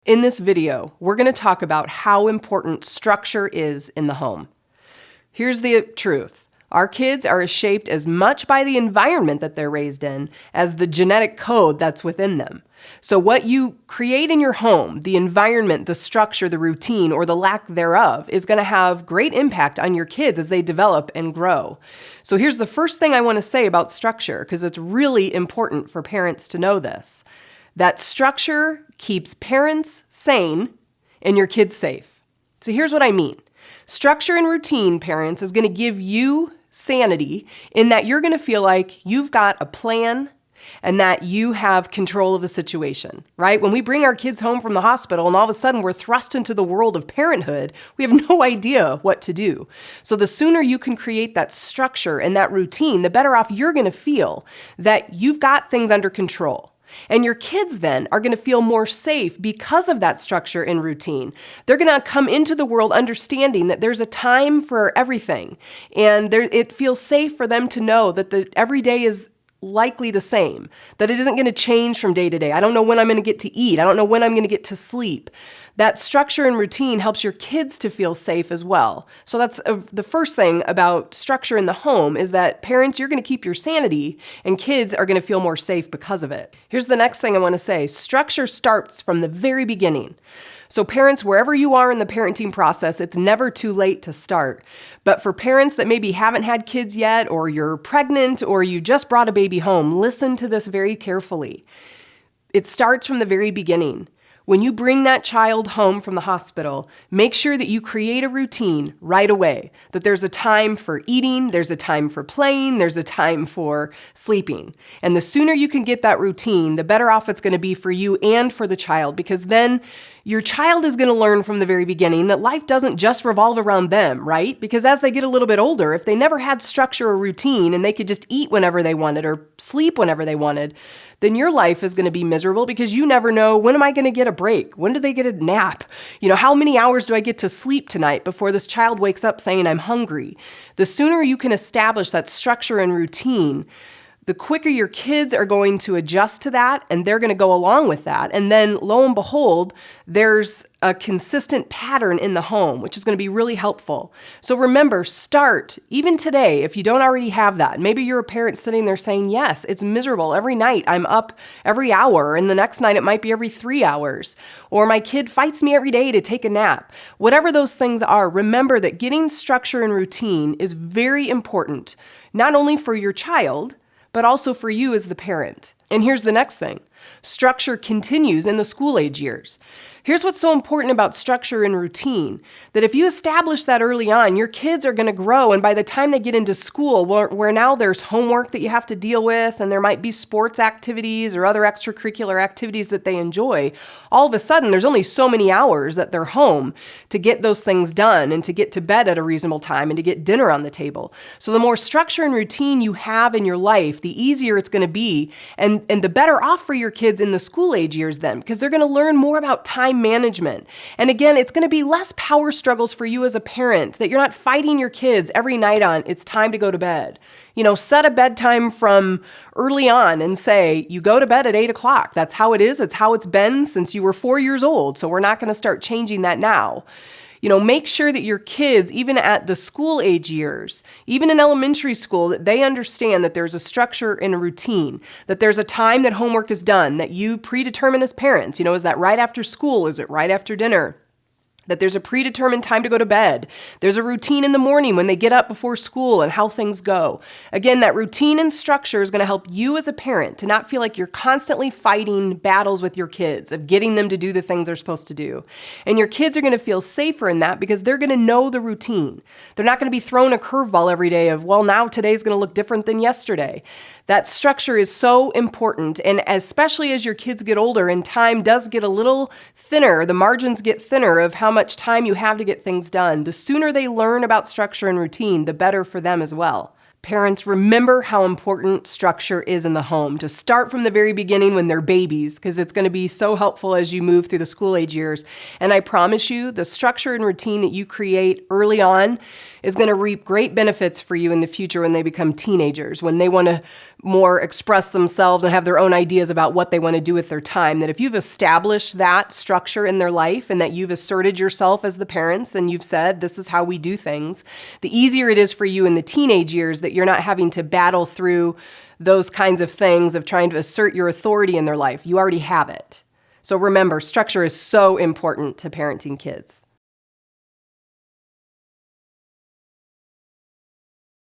In this video, we're going to talk about how important structure is in the home. Here's the truth. Our kids are shaped as much by the environment that they're raised in as the genetic code that's within them. So what you create in your home, the environment, the structure, the routine, or the lack thereof, is going to have great impact on your kids as they develop and grow. So here's the first thing I want to say about structure, because it's really important for parents to know this. That structure keeps parents sane and your kids safe. So here's what I mean. Structure and routine, parents, is going to give you sanity in that you're going to feel like you've got a plan and that you have control of the situation, right? When we bring our kids home from the hospital and all of a sudden we're thrust into the world of parenthood, we have no idea what to do. So the sooner you can create that structure and that routine, the better off you're going to feel that you've got things under control. And your kids then are going to feel more safe because of that structure and routine. They're going to come into the world understanding that there's a time for everything. And it feels safe for them to know that every day is likely the same, that it isn't going to change from day to day. I don't know when I'm going to get to eat. I don't know when I'm going to get to sleep. That structure and routine helps your kids to feel safe as well. So that's the first thing about structure in the home is that parents, you're going to keep your sanity and kids are going to feel more safe because of it. Here's the next thing I want to say. Structure starts from the very beginning. So parents, wherever you are in the parenting process, it's never too late to start. But for parents that maybe haven't had kids yet, or you're pregnant, or you just brought a baby home, listen to this very carefully. It starts from the very beginning. When you bring that child home from the hospital, make sure that you create a routine right away, that there's a time for eating, there's a time for playing, there's a time for sleeping. And the sooner you can get that routine, the better off it's going to be for you and for the child, because then your child is going to learn from the very beginning that life doesn't just revolve around them, right? Because as they get a little bit older, if they never had structure or routine and they could just eat whenever they wanted or sleep whenever they wanted, then your life is going to be miserable because you never know, when am I going to get a break? When do they get a nap? How many hours do I get to sleep tonight before this child wakes up saying I'm hungry? The sooner you can establish that structure and routine, the quicker your kids are going to adjust to that and they're going to go along with that. And then lo and behold, there's a consistent pattern in the home, which is going to be really helpful. So remember, start, even today, if you don't already have that. Maybe you're a parent sitting there saying, yes, it's miserable. Every night I'm up every hour, and the next night it might be every 3 hours. Or my kid fights me every day to take a nap. Whatever those things are, remember that getting structure and routine is very important, not only for your child, but also for you as the parent. And here's the next thing. Structure continues in the school age years. Here's what's so important about structure and routine, that if you establish that early on, your kids are going to grow, and by the time they get into school, where now there's homework that you have to deal with, and there might be sports activities or other extracurricular activities that they enjoy, all of a sudden there's only so many hours that they're home to get those things done and to get to bed at a reasonable time and to get dinner on the table. So the more structure and routine you have in your life, the easier it's going to be, and the better off for your kids in the school age years then, because they're going to learn more about time management. And again, it's going to be less power struggles for you as a parent, that you're not fighting your kids every night on, it's time to go to bed. Set a bedtime from early on and say, you go to bed at 8 o'clock. That's how it is. It's how it's been since you were 4 years old. So we're not going to start changing that now. Make sure that your kids, even at the school age years, even in elementary school, that they understand that there's a structure and a routine, that there's a time that homework is done, that you predetermine as parents. Is that right after school? Is it right after dinner? That there's a predetermined time to go to bed. There's a routine in the morning when they get up before school and how things go. Again, that routine and structure is going to help you as a parent to not feel like you're constantly fighting battles with your kids of getting them to do the things they're supposed to do. And your kids are going to feel safer in that because they're going to know the routine. They're not going to be thrown a curveball every day of, well, now today's going to look different than yesterday. That structure is so important, and especially as your kids get older and time does get a little thinner, the margins get thinner of how much time you have to get things done, the sooner they learn about structure and routine, the better for them as well. Parents, remember how important structure is in the home. To start from the very beginning when they're babies, because it's going to be so helpful as you move through the school age years. And I promise you, the structure and routine that you create early on is going to reap great benefits for you in the future when they become teenagers, when they want to more express themselves and have their own ideas about what they want to do with their time. That if you've established that structure in their life and that you've asserted yourself as the parents and you've said, this is how we do things, the easier it is for you in the teenage years that you're not having to battle through those kinds of things of trying to assert your authority in their life. You already have it. So remember, structure is so important to parenting kids.